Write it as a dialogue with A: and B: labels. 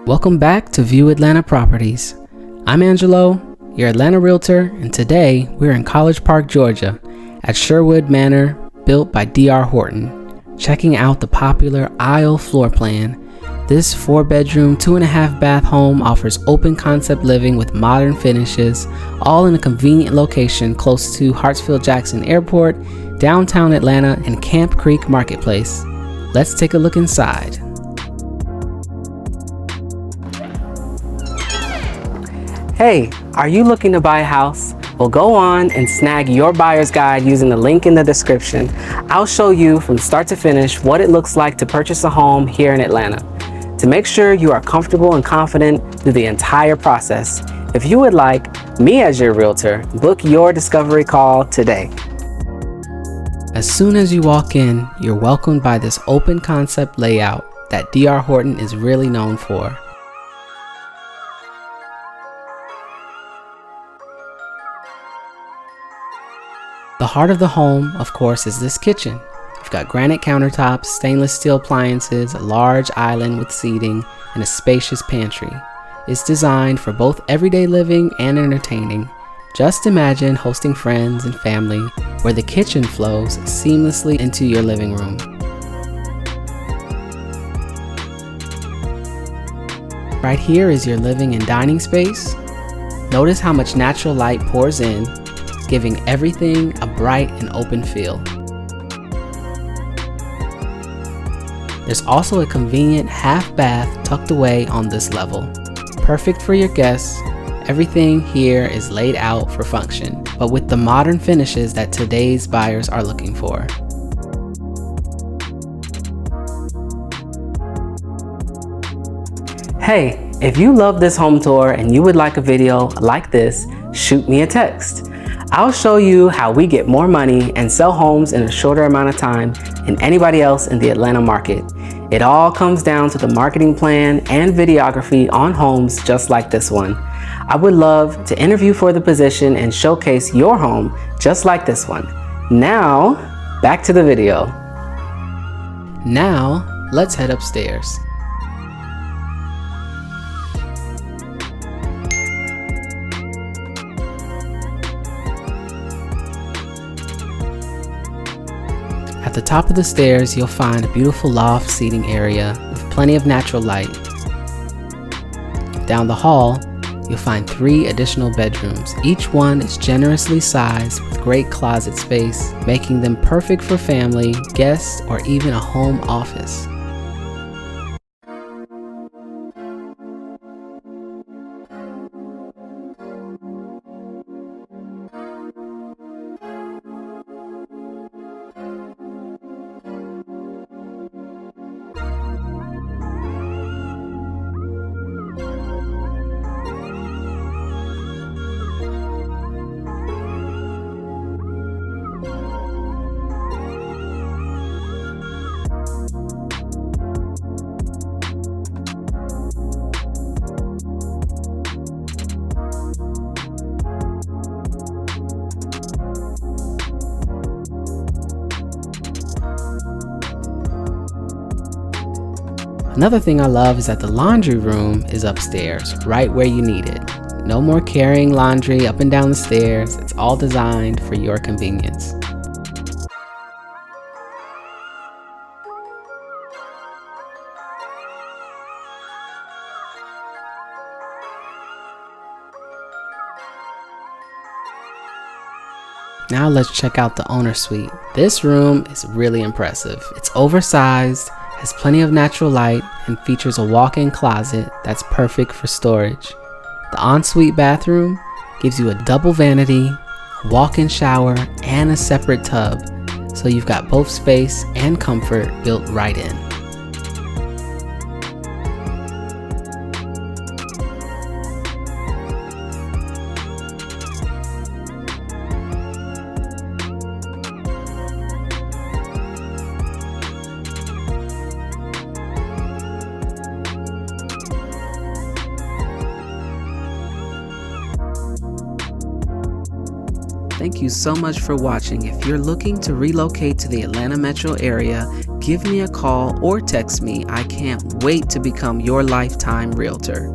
A: Welcome back to View Atlanta Properties. I'm Angelo, your Atlanta realtor, and today we're in College Park, Georgia at Sherwood Manor, built by DR Horton, checking out the popular aisle floor plan. This 4-bedroom, 2.5-bath home offers open concept living with modern finishes, all in a convenient location close to Hartsfield-Jackson Airport, downtown Atlanta, and Camp Creek Marketplace. Let's take a look inside. Hey, are you looking to buy a house? Well, go on and snag your buyer's guide using the link in the description. I'll show you from start to finish what it looks like to purchase a home here in Atlanta. To make sure you are comfortable and confident through the entire process, if you would like me as your realtor, book your discovery call today. As soon as you walk in, you're welcomed by this open concept layout that DR Horton is really known for. The heart of the home, of course, is this kitchen. You've got granite countertops, stainless steel appliances, a large island with seating, and a spacious pantry. It's designed for both everyday living and entertaining. Just imagine hosting friends and family where the kitchen flows seamlessly into your living room. Right here is your living and dining space. Notice how much natural light pours in, giving everything a bright and open feel. There's also a convenient half bath tucked away on this level. Perfect for your guests. Everything here is laid out for function, but with the modern finishes that today's buyers are looking for. Hey, if you love this home tour and you would like a video like this, shoot me a text. I'll show you how we get more money and sell homes in a shorter amount of time than anybody else in the Atlanta market. It all comes down to the marketing plan and videography on homes just like this one. I would love to interview for the position and showcase your home just like this one. Now, back to the video. Now, let's head upstairs. At the top of the stairs, you'll find a beautiful loft seating area with plenty of natural light. Down the hall, you'll find 3 additional bedrooms. Each one is generously sized with great closet space, making them perfect for family, guests, or even a home office. Another thing I love is that the laundry room is upstairs, right where you need it. No more carrying laundry up and down the stairs. It's all designed for your convenience. Now let's check out the owner suite. This room is really impressive. It's oversized, has plenty of natural light, and features a walk-in closet that's perfect for storage. The ensuite bathroom gives you a double vanity, a walk-in shower, and a separate tub, so you've got both space and comfort built right in. Thank you so much for watching. If you're looking to relocate to the Atlanta metro area, give me a call or text me. I can't wait to become your lifetime realtor.